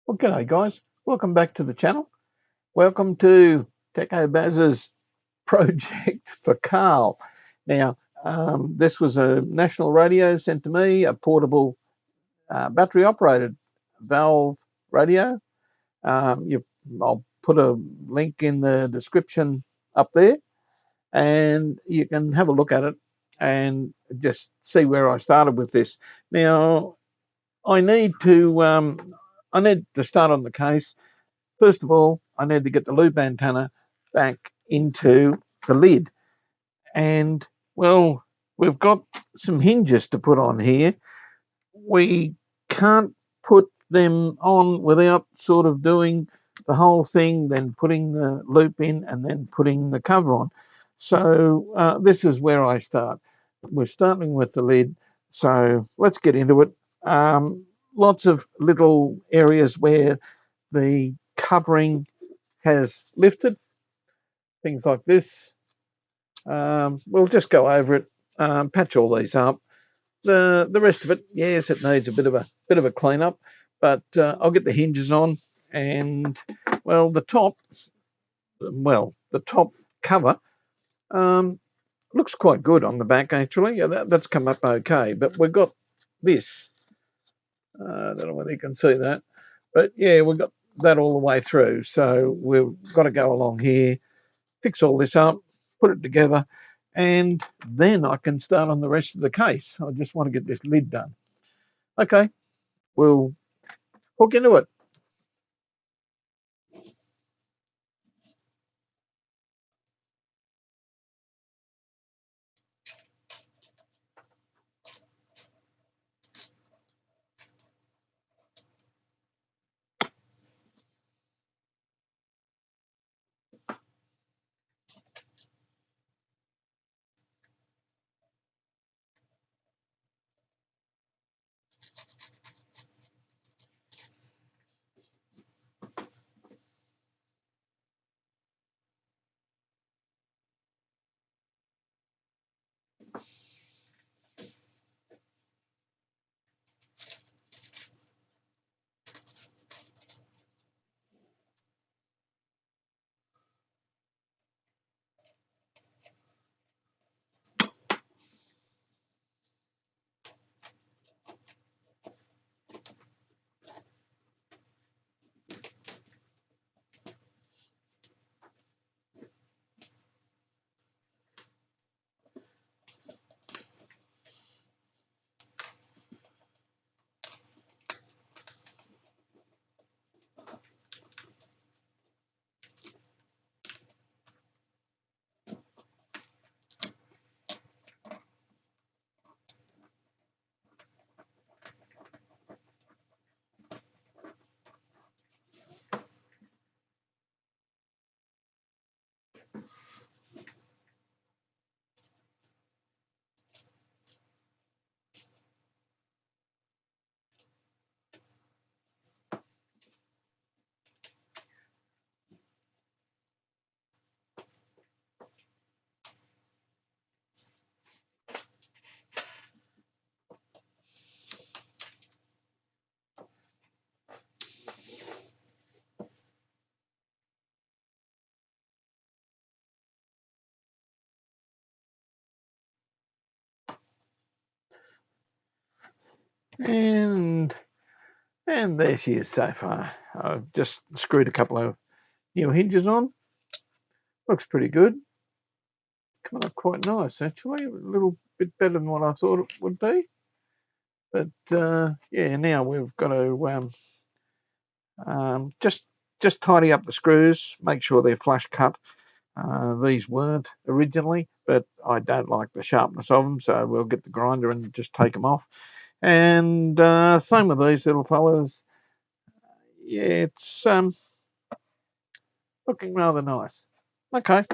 Well, g'day guys. Welcome back to the channel. Welcome to Techo Baz's project for Carl. Now, this was a national radio sent to me, a portable battery operated valve radio. I'll put a link in the description up there and you can have a look at it and just see where I started with this. Now, I need to start on the case. First of all, I need to get the loop antenna back into the lid. And, well, we've got some hinges to put on here. We can't put them on without sort of doing the whole thing, then putting the loop in and then putting the cover on. So this is where I start. We're starting with the lid, so let's get into it. Lots of little areas where the covering has lifted, things like this. We'll just go over it, patch all these up. The rest of it, yes, it needs a bit of a clean up, but I'll get the hinges on, and well, the top cover looks quite good on the back actually. Yeah, that's come up okay, but we've got this. I don't know whether you can see that, but yeah, we've got that all the way through. So we've got to go along here, fix all this up, put it together, and then I can start on the rest of the case. I just want to get this lid done. Okay, we'll hook into it. And there she is so far. I've just screwed a couple of new hinges on. Looks pretty good. Coming up quite nice actually. A little bit better than what I thought it would be. But yeah, now we've got to just tidy up the screws, make sure they're flush cut. These weren't originally, but I don't like the sharpness of them, so we'll get the grinder and just take them off. And same with these little fellas. Yeah, it's looking rather nice. Okay.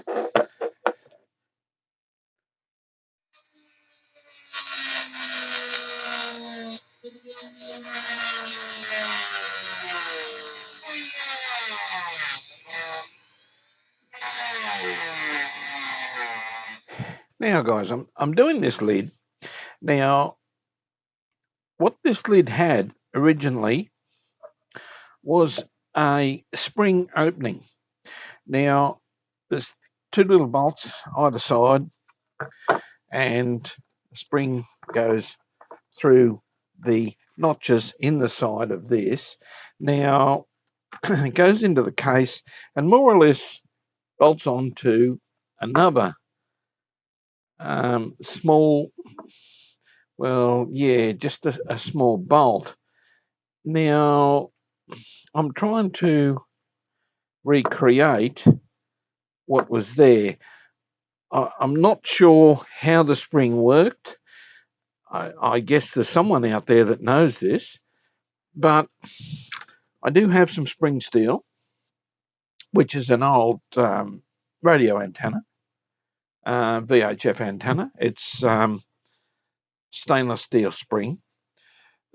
Now, guys, I'm doing this lid. Now, what this lid had originally was a spring opening. Now, there's two little bolts either side, and the spring goes through the notches in the side of this. Now, it goes into the case and more or less bolts onto another small, well, yeah, just a small bolt. Now, I'm trying to recreate what was there. I'm not sure how the spring worked. I guess there's someone out there that knows this, but I do have some spring steel, which is an old radio antenna, VHF antenna. It's stainless steel spring.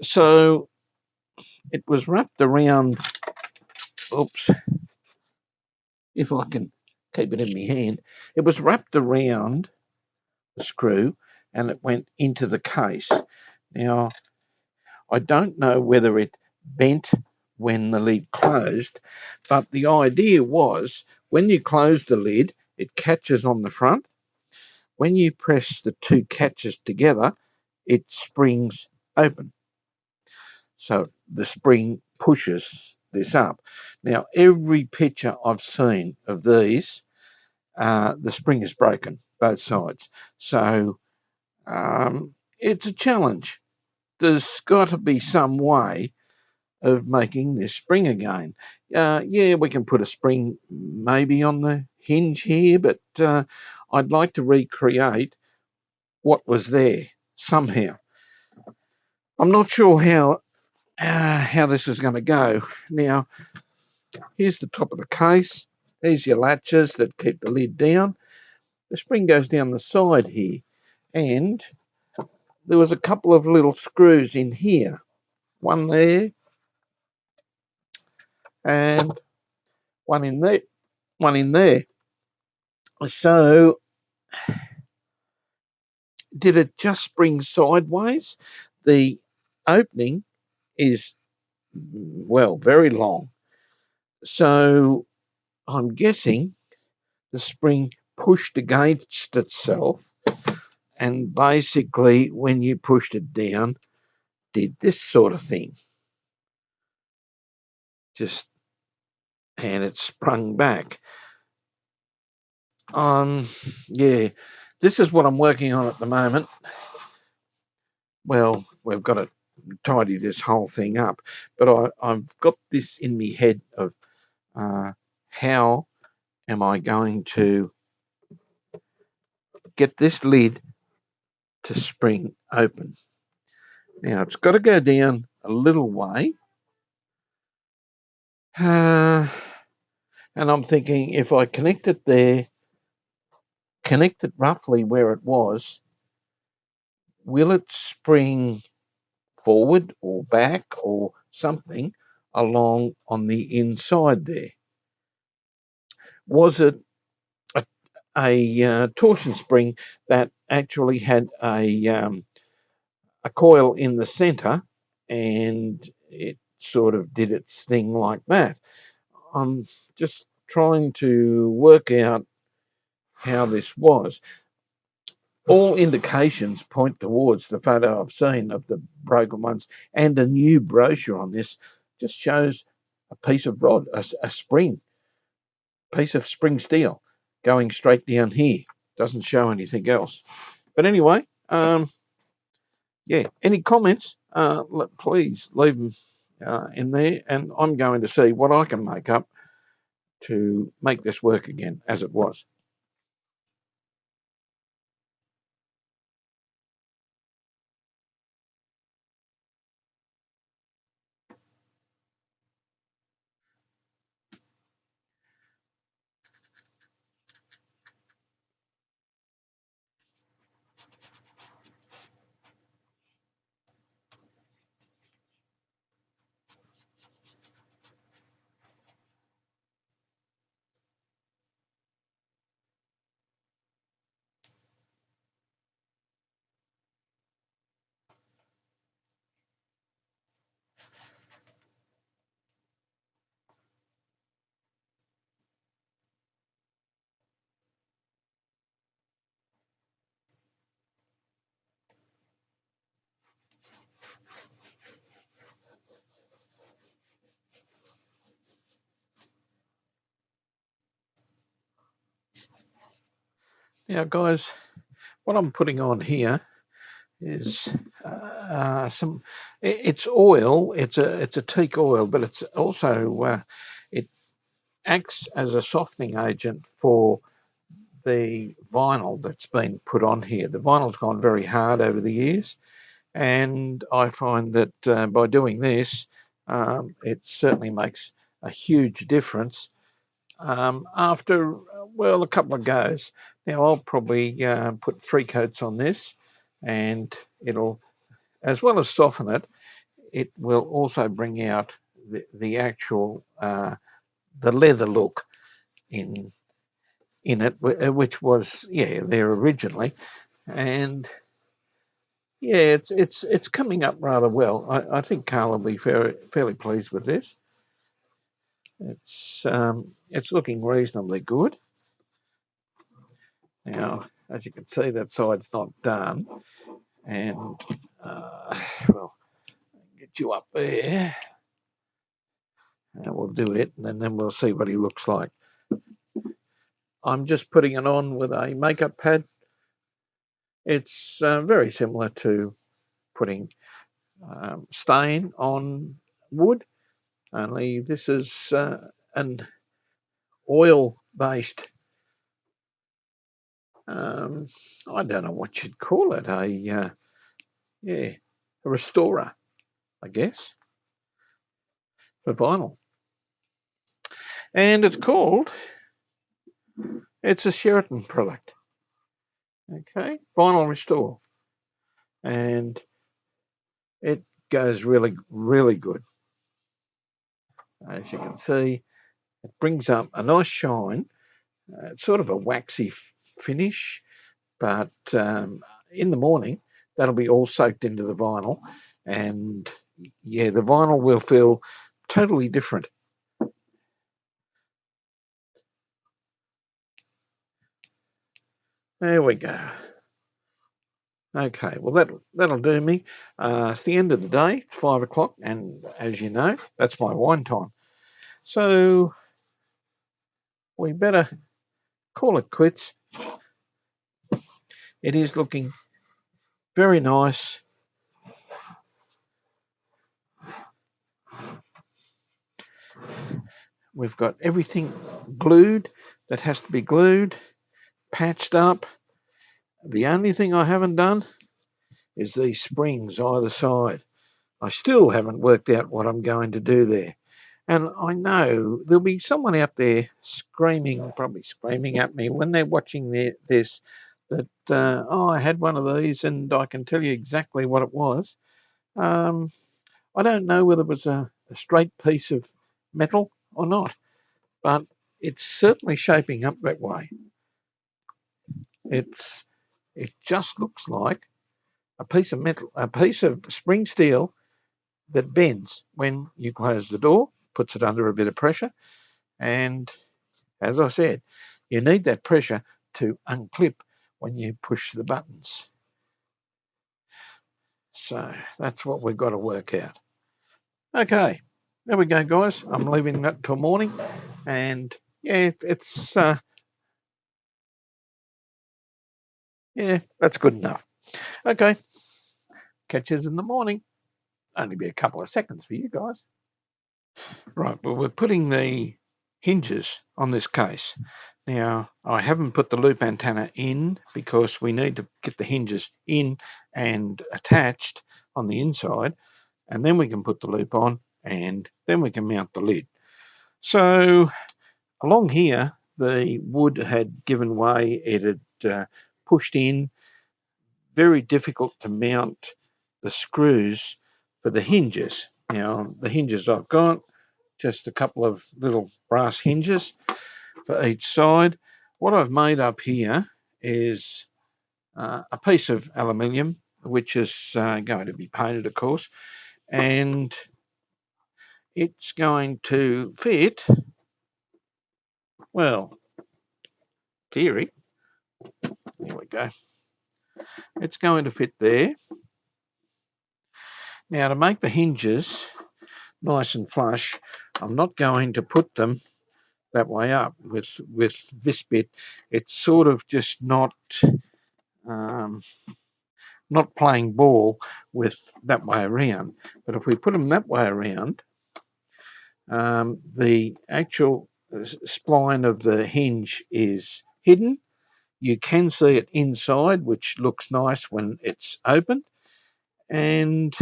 So it was wrapped around, oops, if I can keep it in my hand, it was wrapped around the screw and it went into the case. Now, I don't know whether it bent when the lid closed, but the idea was when you close the lid, it catches on the front. When you press the two catches together, it springs open. So the spring pushes this up. Now, every picture I've seen of these, the spring is broken, both sides. So it's a challenge. There's got to be some way of making this spring again. Yeah, we can put a spring maybe on the hinge here, but I'd like to recreate what was there somehow. I'm not sure how this is going to go. Now, here's the top of the case. There's your latches that keep the lid down. The spring goes down the side here, and there was a couple of little screws in here, one there and one in there, one in there. So did it just spring sideways? The opening is, well, very long. So I'm guessing the spring pushed against itself, and basically when you pushed it down, did this sort of thing. Just, and it sprung back. Yeah, this is what I'm working on at the moment. Well, we've got to tidy this whole thing up, but I've got this in my head of how am I going to get this lid to spring open. Now, it's got to go down a little way. And I'm thinking if I connect it there, connect it roughly where it was, will it spring forward or back or something along on the inside there? Was it a torsion spring that actually had a coil in the center and it sort of did its thing like that? I'm just trying to work out how this was. All indications point towards the photo I've seen of the broken ones, and a new brochure on this just shows a piece of rod, a spring, piece of spring steel going straight down here. Doesn't show anything else. But anyway, yeah, any comments, please leave them in there, and I'm going to see what I can make up to make this work again as it was. Now, guys, what I'm putting on here is some. It's oil. It's a teak oil, but it's also it acts as a softening agent for the vinyl that's been put on here. The vinyl's gone very hard over the years, and I find that by doing this, it certainly makes a huge difference after, well, a couple of goes. Now, I'll probably put 3 coats on this, and it'll, as well as soften it, it will also bring out the actual the leather look in it, which was there originally, and it's coming up rather well. I think Carl will be fairly pleased with this. It's looking reasonably good. Now, as you can see, that side's not done, and well, get you up there, and we'll do it, and then we'll see what he looks like. I'm just putting it on with a makeup pad. It's very similar to putting stain on wood, only this is an oil-based, I don't know what you'd call it, a restorer, I guess, for vinyl. And it's a Sheraton product, okay, vinyl restore, and it goes really, really good. As you can see, it brings up a nice shine. It's sort of a waxy finish, but in the morning, that'll be all soaked into the vinyl, and the vinyl will feel totally different. There we go. Okay, well that'll do me. It's the end of the day. It's 5 o'clock, and as you know, that's my wine time. So we better call it quits. It is looking very nice. We've got everything glued that has to be glued, patched up. The only thing I haven't done is these springs either side. I still haven't worked out what I'm going to do there. And I know there'll be someone out there probably screaming at me when they're watching this, that, I had one of these and I can tell you exactly what it was. I don't know whether it was a straight piece of metal or not, but it's certainly shaping up that way. It just looks like a piece of metal, a piece of spring steel that bends when you close the door, puts it under a bit of pressure, and as I said, you need that pressure to unclip when you push the buttons. So that's what we've got to work out. Okay, there we go, guys. I'm leaving that till morning, and it's that's good enough. Okay, catch us in the morning. Only be a couple of seconds for you guys. Right, well, we're putting the hinges on this case. Now, I haven't put the loop antenna in because we need to get the hinges in and attached on the inside, and then we can put the loop on, and then we can mount the lid. So along here, the wood had given way. It had pushed in. Very difficult to mount the screws for the hinges. Now, the hinges I've got, just a couple of little brass hinges for each side. What I've made up here is a piece of aluminium, which is going to be painted, of course, and it's going to fit, well, theory, there we go. It's going to fit there. Now, to make the hinges nice and flush, I'm not going to put them that way up. With this bit, it's sort of just not playing ball with that way around. But if we put them that way around, the actual spline of the hinge is hidden. You can see it inside, which looks nice when it's open. And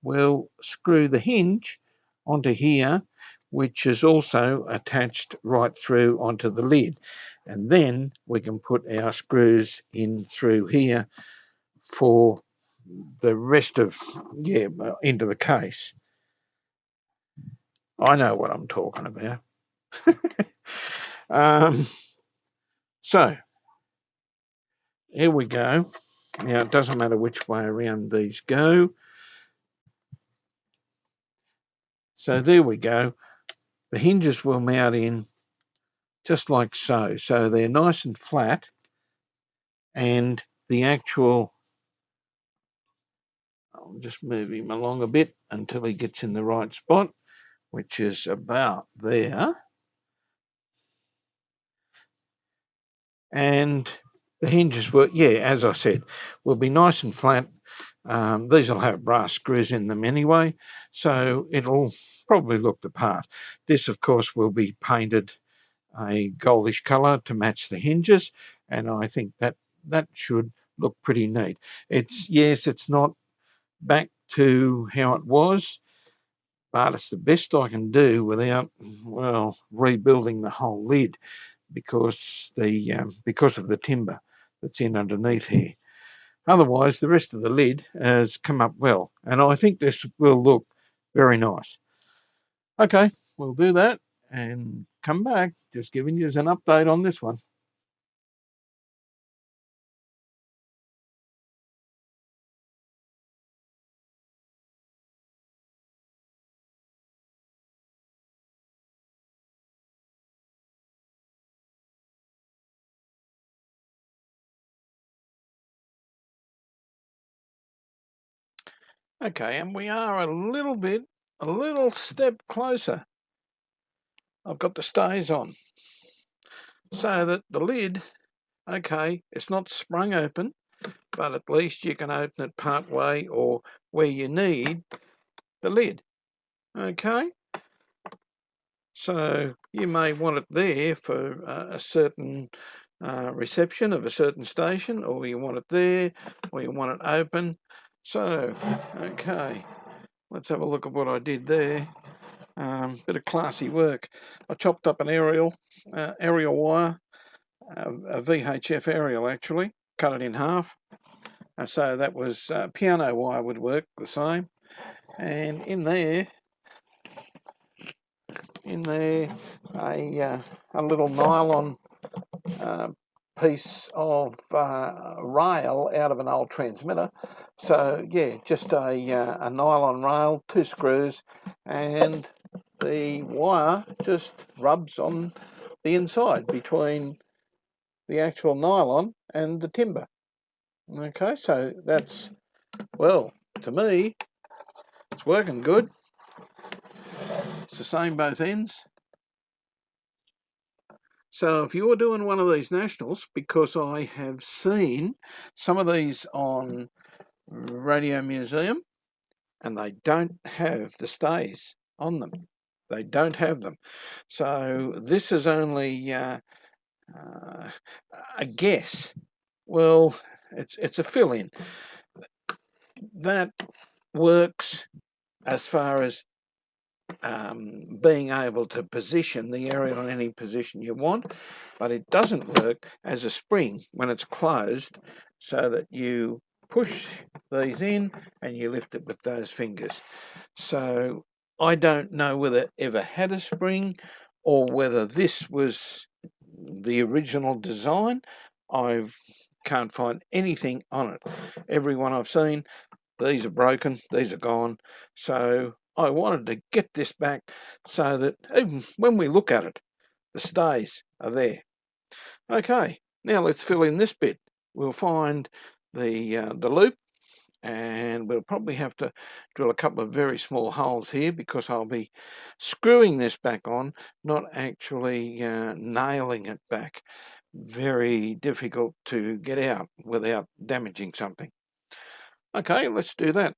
we'll screw the hinge onto here, which is also attached right through onto the lid. And then we can put our screws in through here for the rest of, into the case. I know what I'm talking about. So here we go. Now, it doesn't matter which way around these go. So there we go. The hinges will mount in just like so. So they're nice and flat, and the actual, I'll just move him along a bit until he gets in the right spot, which is about there. And the hinges will, as I said, will be nice and flat. These will have brass screws in them anyway, so it'll probably look the part. This, of course, will be painted a goldish colour to match the hinges, and I think that should look pretty neat. It's not back to how it was, but it's the best I can do without, well, rebuilding the whole lid, because of the timber that's in underneath here. Otherwise, the rest of the lid has come up well, and I think this will look very nice. Okay, we'll do that and come back, just giving you an update on this one. Okay, and we are a little step closer. I've got the stays on, so that the lid, okay, it's not sprung open, but at least you can open it part way or where you need the lid. Okay, so you may want it there for a certain reception of a certain station, or you want it there, or you want it open. So, okay, let's have a look at what I did there. Bit of classy work. I chopped up an aerial wire, a VHF aerial actually, cut it in half. So that was piano wire would work the same. And in there a little nylon piece of rail out of an old transmitter. So yeah, just a nylon rail, 2 screws, and the wire just rubs on the inside between the actual nylon and the timber. Okay, so that's, well, to me, it's working good. It's the same both ends. So if you're doing one of these nationals, because I have seen some of these on Radio Museum, and they don't have the stays on them. They don't have them. So this is only a guess. Well, it's a fill-in. That works as far as being able to position the aerial in any position you want, but it doesn't work as a spring when it's closed, so that you push these in and you lift it with those fingers. So I don't know whether it ever had a spring or whether this was the original design. I can't find anything on it. Every one I've seen, these are broken, these are gone. So I wanted to get this back so that even when we look at it, the stays are there. Okay, now let's fill in this bit. We'll find the loop and we'll probably have to drill a couple of very small holes here because I'll be screwing this back on, not actually nailing it back. Very difficult to get out without damaging something. Okay, let's do that.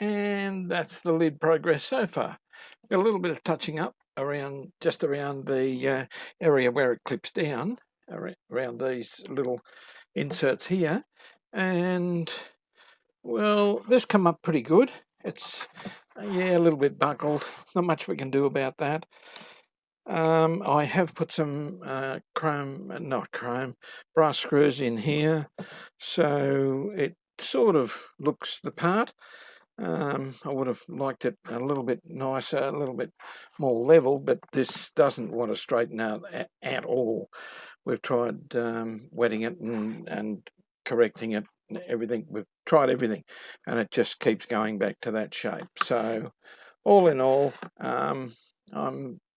And that's the lid progress so far. Got a little bit of touching up around, just around the area where it clips down, around these little inserts here, and well, this come up pretty good. It's yeah, a little bit buckled, not much we can do about that. I have put some brass screws in here, so it sort of looks the part. I would have liked it a little bit nicer, a little bit more level, but this doesn't want to straighten out at all. We've tried wetting it and correcting it, everything. We've tried everything, and it just keeps going back to that shape. So, all in all, I'm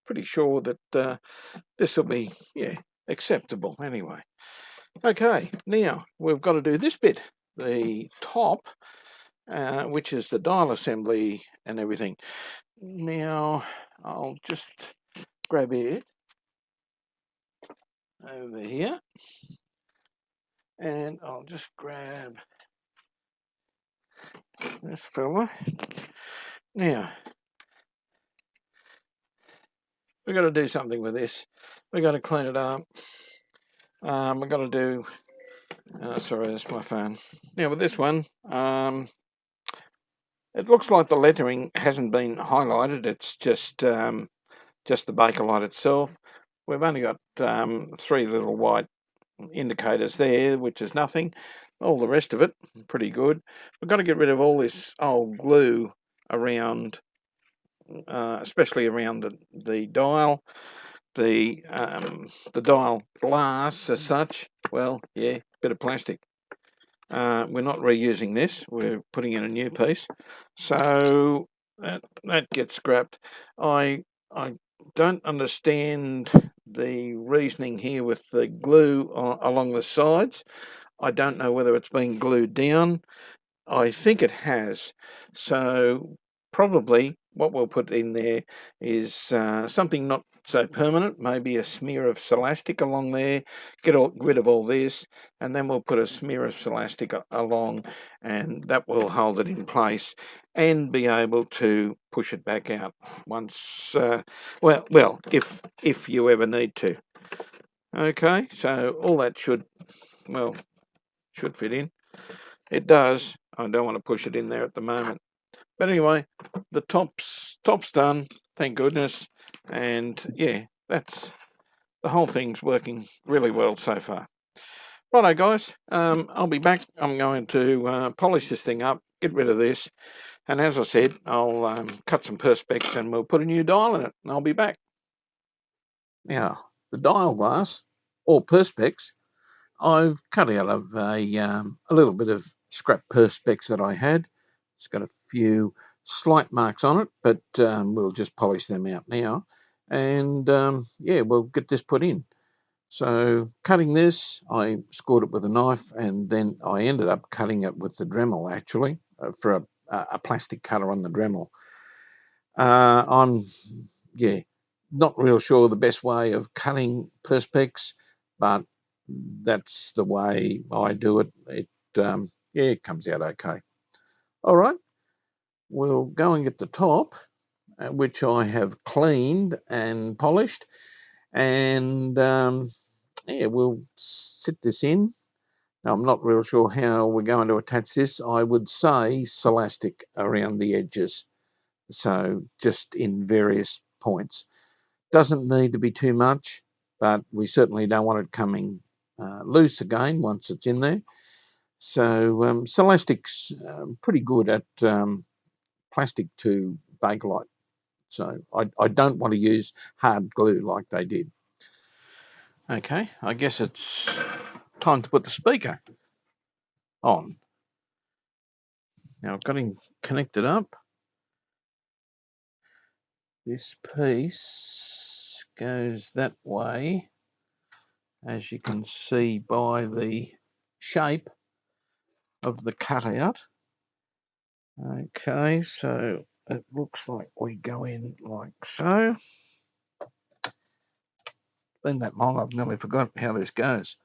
pretty sure that this will be, yeah, acceptable anyway. Okay, now we've got to do this bit, the top, which is the dial assembly and everything. Now, I'll just grab it over here, and I'll just grab this fella. Now, we've got to do something with this. We've got to clean it up. We've got to do... sorry, that's my phone. Now, with this one, it looks like the lettering hasn't been highlighted. It's just the Bakelite itself. We've only got 3 little white indicators there, which is nothing. All the rest of it, pretty good. We've got to get rid of all this old glue around, especially around the dial. The dial glass as such, well, yeah, bit of plastic. We're not reusing this, we're putting in a new piece, so that gets scrapped. I don't understand the reasoning here with the glue along the sides. I don't know whether it's been glued down. I think it has, so probably what we'll put in there is something not so permanent, maybe a smear of Celastic along there, get rid of all this, and then we'll put a smear of Celastic along, and that will hold it in place and be able to push it back out once, well, if you ever need to. Okay, so all that should fit in. It does. I don't want to push it in there at the moment. But anyway, the top's done, thank goodness. And yeah, that's the whole thing's working really well so far. Righto, guys. I'll be back. I'm going to polish this thing up, get rid of this, and as I said, I'll cut some perspex and we'll put a new dial in it. And I'll be back. Now, the dial glass or perspex, I've cut out of a little bit of scrap perspex that I had. It's got a few slight marks on it, but we'll just polish them out now. And yeah, we'll get this put in. So cutting this, I scored it with a knife, and then I ended up cutting it with the Dremel, actually, for a plastic cutter on the Dremel. I'm, yeah, not real sure the best way of cutting perspex, but that's the way I do it. Yeah, it comes out okay. All right, we'll go and get the top, which I have cleaned and polished, and yeah, we'll sit this in. Now, I'm not real sure how we're going to attach this. I would say Celastic around the edges, so just in various points. Doesn't need to be too much, but we certainly don't want it coming loose again once it's in there. So Celastic's pretty good at plastic to Bakelite. So I don't want to use hard glue like they did. Okay, I guess it's time to put the speaker on. Now I've got him connected up. This piece goes that way, as you can see by the shape of the cutout. Okay, so it looks like we go in like so. Been that long, I've nearly forgot how this goes.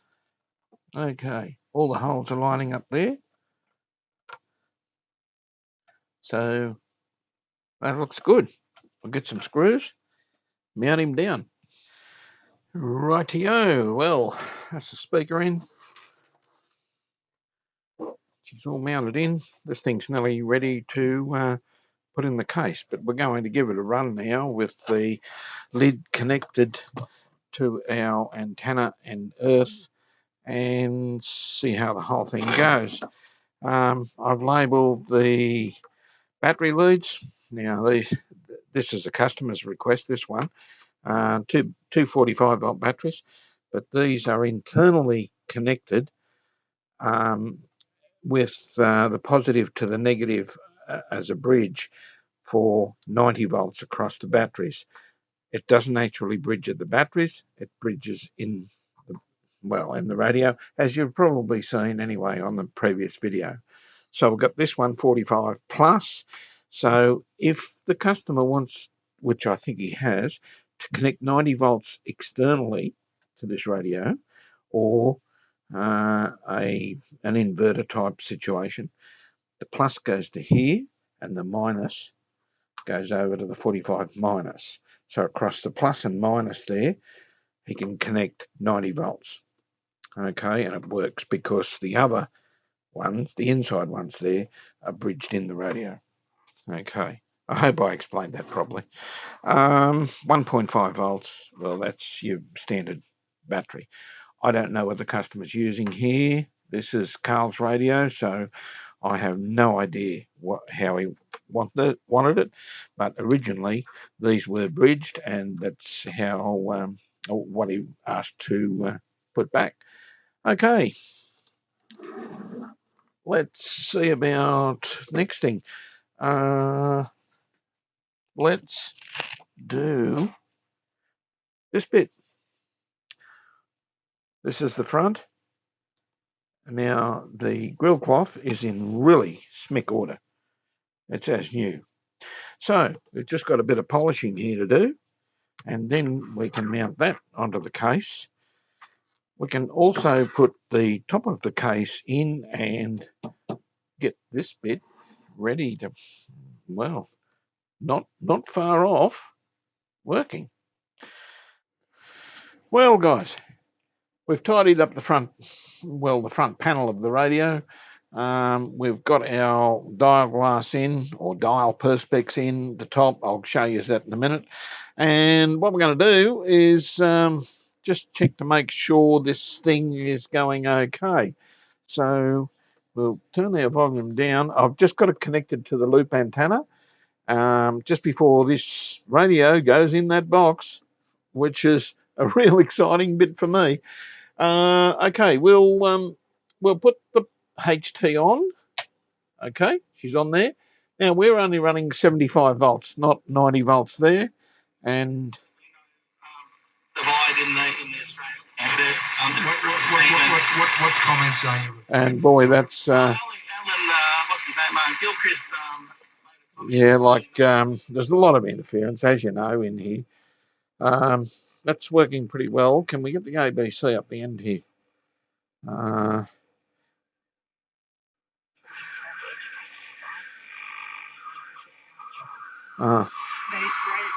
Okay, all the holes are lining up there. So that looks good. I'll get some screws, mount him down. Rightio, well, that's the speaker in. She's all mounted in. This thing's nearly ready to put in the case, but we're going to give it a run now with the lid connected to our antenna and earth and see how the whole thing goes. I've labelled the battery leads. Now this is a customer's request, this one. Two 45-volt batteries, but these are internally connected with the positive to the negative as a bridge for 90 volts across the batteries. It doesn't actually bridge at the batteries, it bridges in the radio, as you've probably seen anyway on the previous video. So we've got this one 45 plus. So if the customer wants, which I think he has, to connect 90 volts externally to this radio, or an inverter type situation, the plus goes to here and the minus goes over to the 45 minus. So across the plus and minus there, he can connect 90 volts. Okay, and it works because the other ones, the inside ones there, are bridged in the radio. Okay, I hope I explained that properly. 1.5 volts, well, that's your standard battery. I don't know what the customer's using here. This is Carl's radio, so I have no idea how he wanted it, but originally these were bridged, and that's how what he asked to put back. Okay, let's see about next thing. Let's do this bit. This is the front. Now the grill cloth is in really smick order. It's as new. So we've just got a bit of polishing here to do, and then we can mount that onto the case. We can also put the top of the case in and get this bit ready to, well, not far off working. Well, guys, we've tidied up the front panel of the radio. We've got our dial glass in, or dial perspex in the top. I'll show you that in a minute. And what we're going to do is just check to make sure this thing is going okay. So we'll turn our volume down. I've just got it connected to the loop antenna just before this radio goes in that box, which is a real exciting bit for me. Okay, we'll put the HT on. Okay, she's on there. Now we're only running 75 volts, not 90 volts there, and divide in the what comments are you? And boy, that's yeah, like there's a lot of interference, as you know, in here. That's working pretty well. Can we get the ABC up the end here?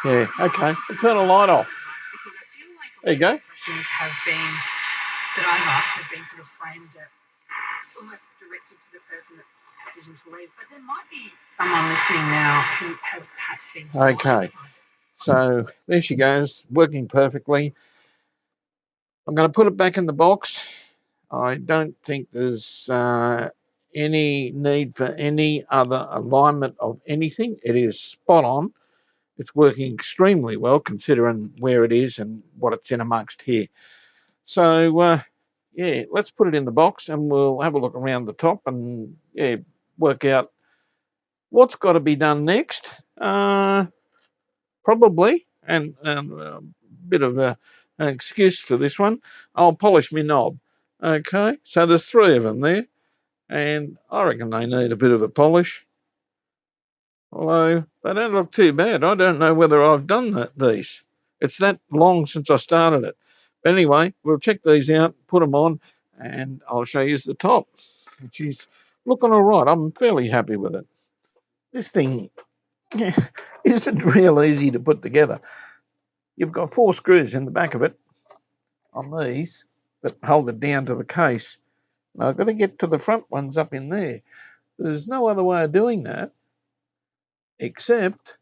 Yeah, okay. We'll turn the light off. There you go. That I've asked have been sort of framed almost directed to the person that's decision to leave. But there might be someone listening now who has perhaps been. Okay, so there she goes, working perfectly. I'm going to put it back in the box. I don't think there's any need for any other alignment of anything. It is spot on. It's working extremely well considering where it is and what it's in amongst here. So, yeah, let's put it in the box and we'll have a look around the top and, yeah, work out what's got to be done next. Probably, and a bit of an excuse for this one, I'll polish my knob. Okay, so there's 3 of them there, and I reckon they need a bit of a polish. Although they don't look too bad. I don't know whether I've done these. It's that long since I started it. But anyway, we'll check these out, put them on, and I'll show you the top, which is looking all right. I'm fairly happy with it. This thing isn't real easy to put together. You've got 4 screws in the back of it on these that hold it down to the case. Now I've got to get to the front ones up in there. There's no other way of doing that except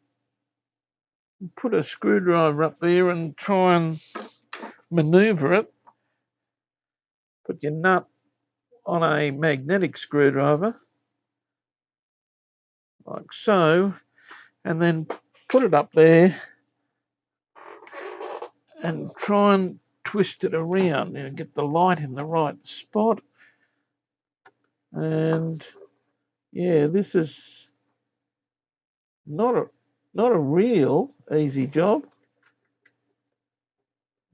put a screwdriver up there and try and maneuver it. Put your nut on a magnetic screwdriver like so, and then put it up there and try and twist it around and get the light in the right spot. And yeah, this is not a real easy job.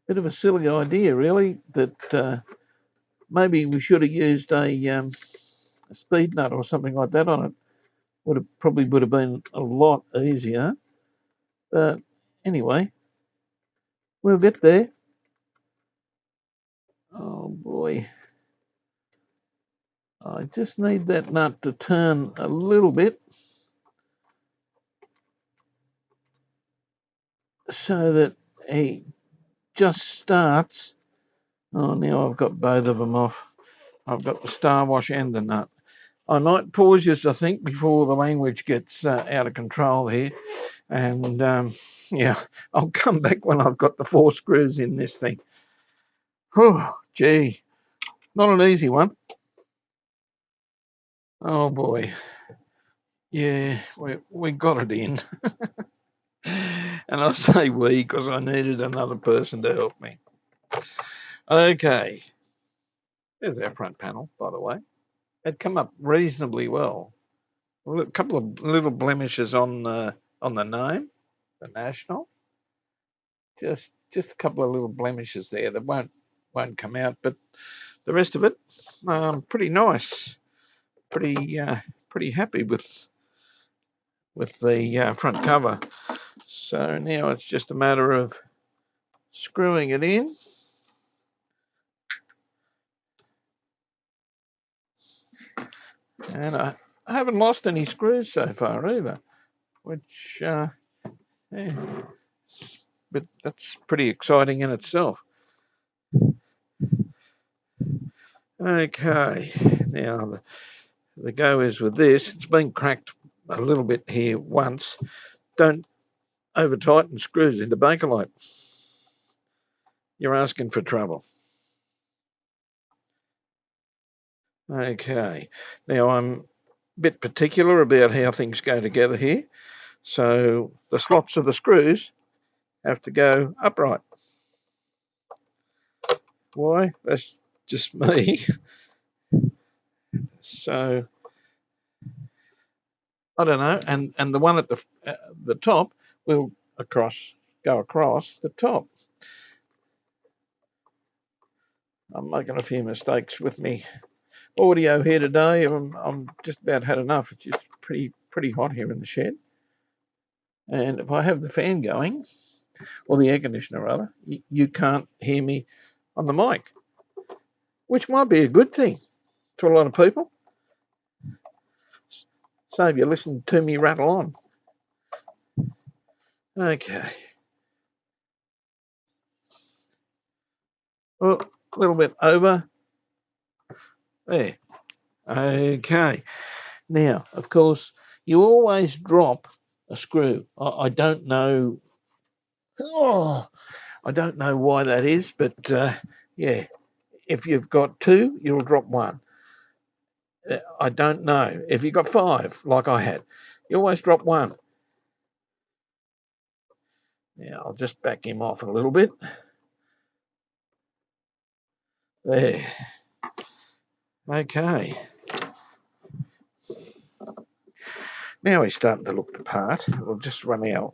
Bit of a silly idea, really, that maybe we should have used a speed nut or something like that on it. Probably would have been a lot easier. But anyway, we'll get there. Oh boy. I just need that nut to turn a little bit so that he just starts. Oh, now I've got both of them off. I've got the star wash and the nut. I might pause this, I think, before the language gets out of control here. And yeah, I'll come back when I've got the 4 screws in this thing. Oh, gee, not an easy one. Oh boy. Yeah, we got it in. And I say we because I needed another person to help me. Okay. There's our front panel, by the way. It come up reasonably well. A couple of little blemishes on the name, the National. Just a couple of little blemishes there that won't come out, but the rest of it, pretty nice. Pretty happy with the front cover. So now it's just a matter of screwing it in. And I haven't lost any screws so far either, which, yeah, but that's pretty exciting in itself. Okay, now the go is with this. It's been cracked a little bit here once. Don't over tighten screws into Bakelite. You're asking for trouble. Okay, now I'm a bit particular about how things go together here. So the slots of the screws have to go upright. Why? That's just me. So I don't know. And the one at the top will go across the top. I'm making a few mistakes with me audio here today. I'm just about had enough. It's just pretty hot here in the shed. And if I have the fan going, or the air conditioner rather, you can't hear me on the mic, which might be a good thing to a lot of people. Save you listening to me rattle on. Okay. Oh, a little bit over. There. Okay. Now, of course, you always drop a screw. I don't know. Oh, I don't know why that is, but yeah, if you've got 2, you'll drop 1. I don't know. If you got 5, like I had, you always drop 1. Now, I'll just back him off a little bit. There. Okay. Now he's starting to look the part. We'll just run our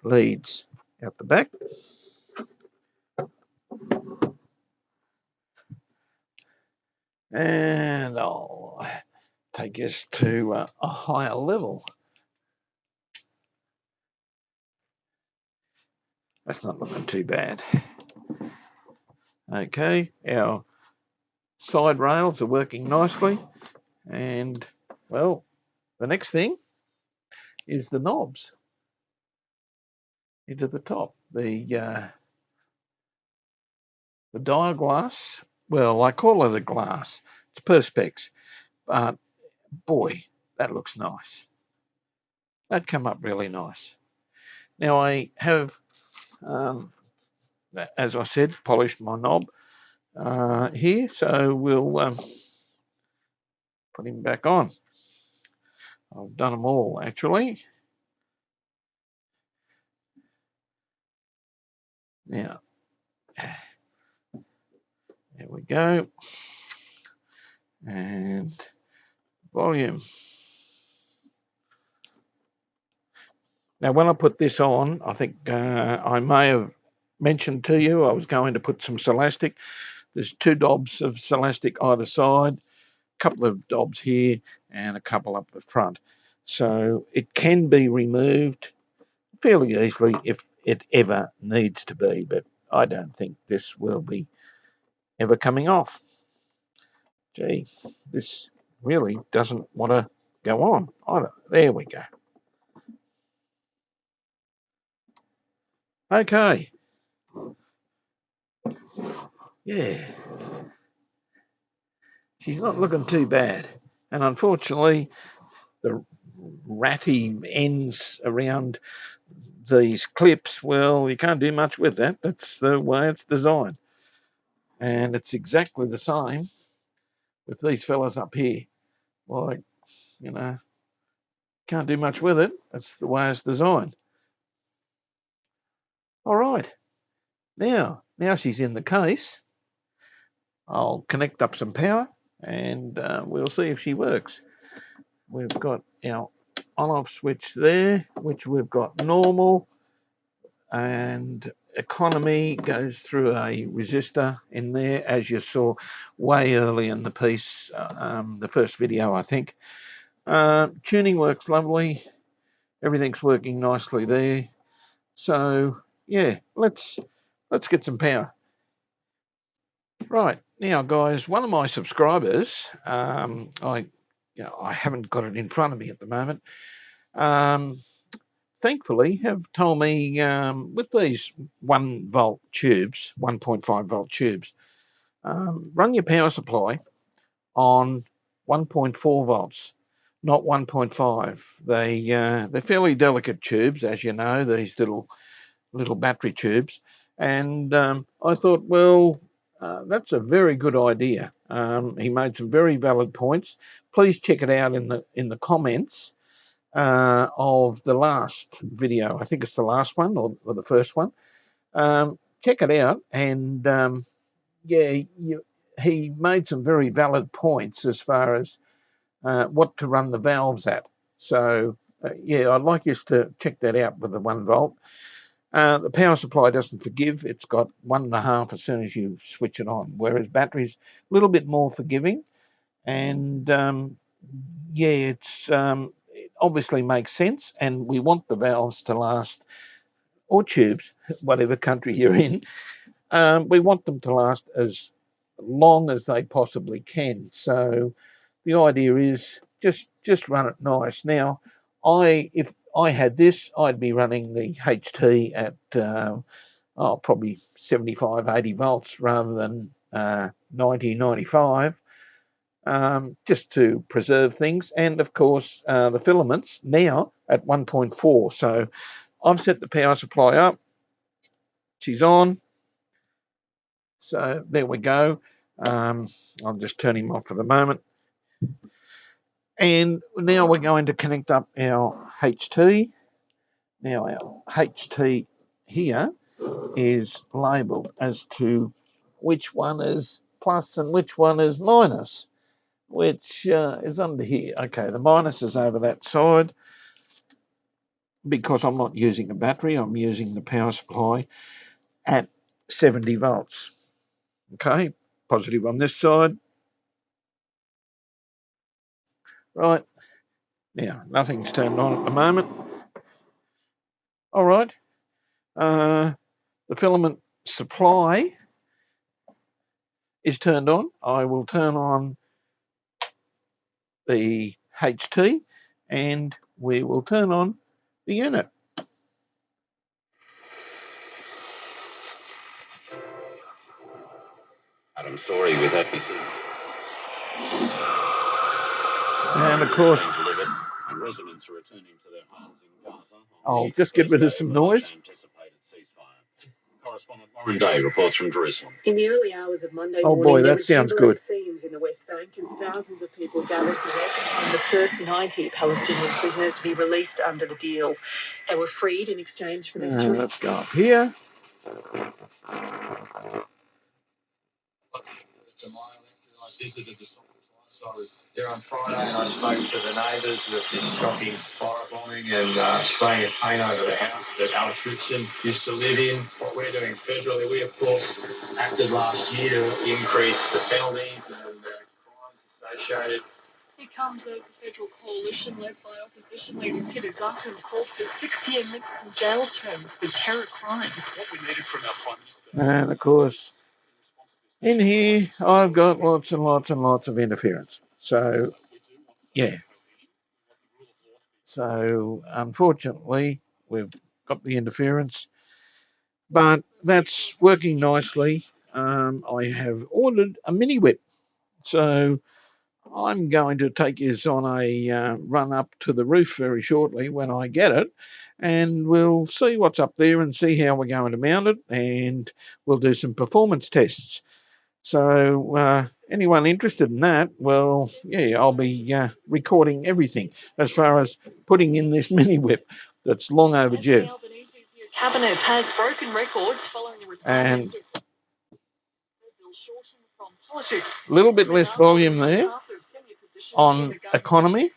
leads out the back. And I'll take this to a higher level. That's not looking too bad. Okay, our side rails are working nicely. And, well, the next thing is the knobs into the top. The dial glass, well, I call it a glass. It's Perspex, but boy, that looks nice. That come up really nice. Now I have, as I said, polished my knob here, so we'll put him back on. I've done them all actually. Now, there we go. And volume. Now, when I put this on, I think I may have mentioned to you I was going to put some Celastic. There's 2 dobs of Celastic either side, a couple of dobs here, and a couple up the front. So it can be removed fairly easily if it ever needs to be, but I don't think this will be ever coming off. Gee, this really doesn't want to go on either. There we go. Okay. Yeah. She's not looking too bad. And unfortunately, the ratty ends around these clips, well, you can't do much with that. That's the way it's designed. And it's exactly the same with these fellas up here. Like, you know, can't do much with it. That's the way it's designed. All right. Now she's in the case. I'll connect up some power and we'll see if she works. We've got our on-off switch there, which we've got normal, and economy goes through a resistor in there, as you saw way early in the piece, the first video, I think. Tuning works lovely. Everything's working nicely there. So yeah, let's get some power. Right now, guys, one of my subscribers, I haven't got it in front of me at the moment. Thankfully, have told me with these 1 volt tubes, 1.5 volt tubes, run your power supply on 1.4 volts, not 1.5. They're fairly delicate tubes, as you know, these little battery tubes. And I thought, well, that's a very good idea. He made some very valid points. Please check it out in the comments of the last video. I think it's the last one or the first one. Check it out, and he made some very valid points as far as what to run the valves at. So I'd like you to check that out with the 1 volt. The power supply doesn't forgive. It's got 1.5 as soon as you switch it on, whereas batteries a little bit more forgiving. And it obviously makes sense, and we want the valves to last, or tubes, whatever country you're in. We want them to last as long as they possibly can. So the idea is just run it nice. Now, if I had this, I'd be running the HT at probably 75, 80 volts rather than 90, 95, just to preserve things. And of course, the filaments now at 1.4. So I've set the power supply up. She's on. So there we go. I'll just turn him off for the moment. And now we're going to connect up our HT. Now our HT here is labelled as to which one is plus and which one is minus, which is under here. Okay, the minus is over that side because I'm not using a battery, I'm using the power supply at 70 volts. Okay, positive on this side. Right, now nothing's turned on at the moment. All right, the filament supply is turned on. I will turn on the HT and we will turn on the unit. Adam Story with AKP. And of course, residents are returning to their homes in Gaza. I'll just get rid of some noise. Correspondent Lauren Day reports from Jerusalem. In the early hours of Monday Oh morning, boy, that sounds good. scenes in the West Bank as thousands of people gathered to welcome the first 90 Palestinian prisoners to be released under the deal. They were freed in exchange for their Let's go up here. I visited the I was there on Friday and I spoke to the neighbours of this shocking fire bombing and spraying of paint over the house that Alex Richardson used to live in. What we're doing federally, we of course acted last year to increase the penalties and crimes associated. Here comes as the federal coalition led by opposition leader Peter Dutton called for 6-year minimum jail terms for terror crimes. What we needed from our Prime Minister. And of course, in here, I've got lots and lots and lots of interference. So, yeah. So, unfortunately, we've got the interference, but that's working nicely. I have ordered a mini whip. So, I'm going to take you on a run up to the roof very shortly when I get it, and we'll see what's up there and see how we're going to mount it, and we'll do some performance tests. So anyone interested in that, well, yeah, I'll be recording everything as far as putting in this mini whip that's long overdue. Cabinet has broken records following the retirement And a little bit less volume there on economy.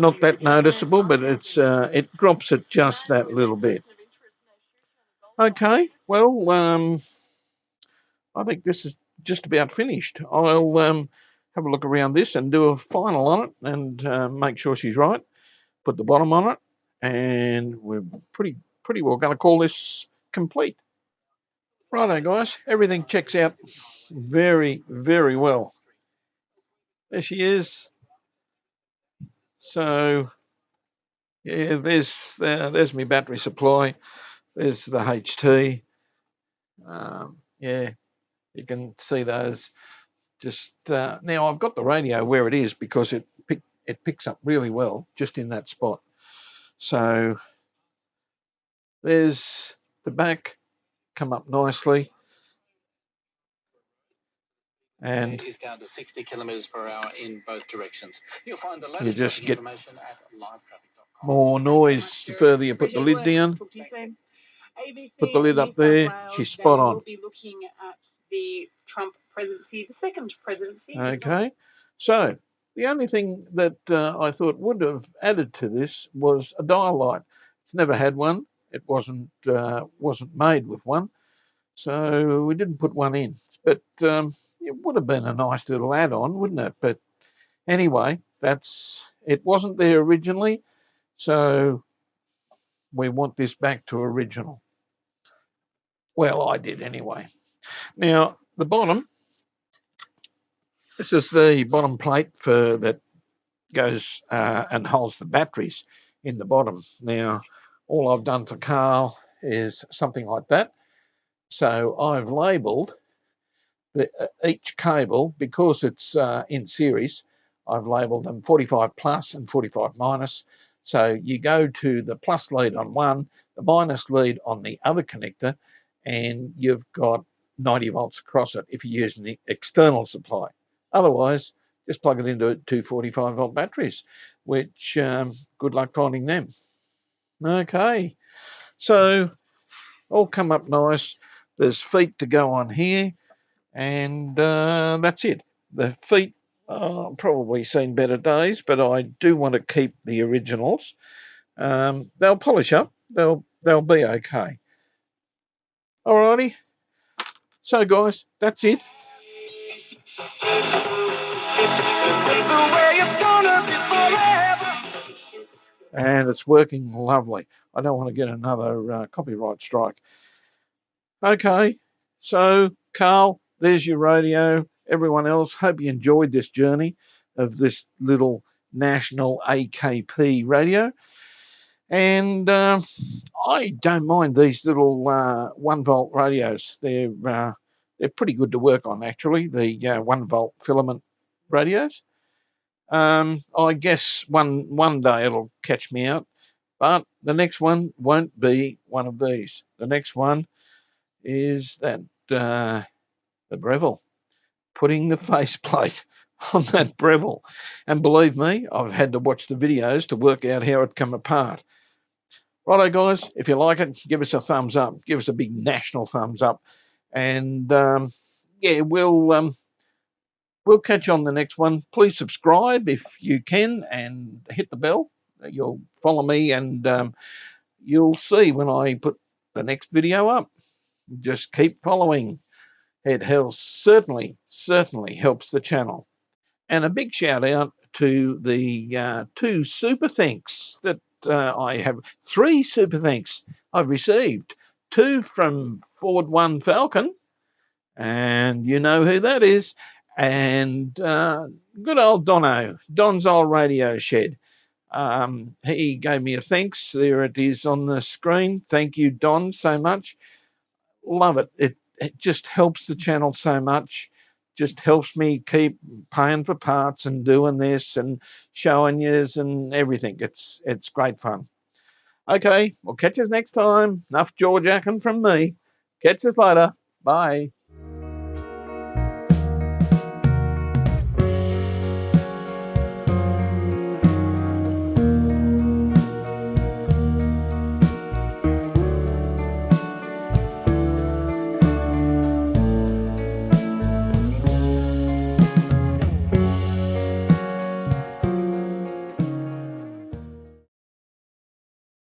Not that noticeable, but it's it drops it just that little bit. Okay, well, I think this is just about finished. I'll have a look around this and do a final on it and make sure she's right. Put the bottom on it, and we're pretty well going to call this complete. Righto, guys, everything checks out very, very well. There she is. So, yeah, there's my battery supply. There's the HT. Yeah, you can see those. Just now, I've got the radio where it is because it picks up really well just in that spot. So there's the back come up nicely, and it is down to 60 kilometres per hour in both directions. You'll find the latest you just get information at livetraffic.com. more noise the further you put the lid down. Put the lid up there. She's spot on. We'll be looking at the Trump presidency, the second presidency. Okay, so the only thing that I thought would have added to this was a dial light. It's never had one. It wasn't made with one, so we didn't put one in. But it would have been a nice little add-on, wouldn't it? But anyway, it wasn't there originally, so we want this back to original. Well, I did anyway. Now the bottom. This is the bottom plate for that goes and holds the batteries in the bottom. Now, all I've done for Carl is something like that. So I've labelled each cable, because it's in series, I've labelled them 45 plus and 45 minus. So you go to the plus lead on one, the minus lead on the other connector, and you've got 90 volts across it if you're using the external supply. Otherwise, just plug it into 245 volt batteries, which good luck finding them. Okay, so all come up nice. There's feet to go on here, and that's it. The feet probably seen better days, but I do want to keep the originals. They'll polish up. They'll be okay. Alrighty. So guys, that's it. And it's working lovely. I don't want to get another copyright strike. Okay, so Carl, there's your radio. Everyone else, hope you enjoyed this journey of this little national AKP radio. And I don't mind these little 1 volt radios. They're pretty good to work on, actually, the 1 volt filament radios. I guess one day it'll catch me out, but the next one won't be one of these. The next one is that the Breville, putting the faceplate on that Breville. And believe me, I've had to watch the videos to work out how it come apart. Righto, guys, if you like it, give us a thumbs up. Give us a big national thumbs up. And, yeah, we'll catch you on the next one. Please subscribe if you can and hit the bell. You'll follow me and you'll see when I put the next video up. Just keep following. It helps, certainly helps the channel. And a big shout out to the 2 super thanks that I have. 3 super thanks I've received. 2 from Ford One Falcon, and you know who that is. And good old Don's old radio shed. He gave me a thanks. There it is on the screen. Thank you, Don, so much. Love it. It just helps the channel so much. Just helps me keep paying for parts and doing this and showing yous and everything. It's great fun. Okay, we'll catch us next time. Enough jaw jacking from me. Catch us later. Bye.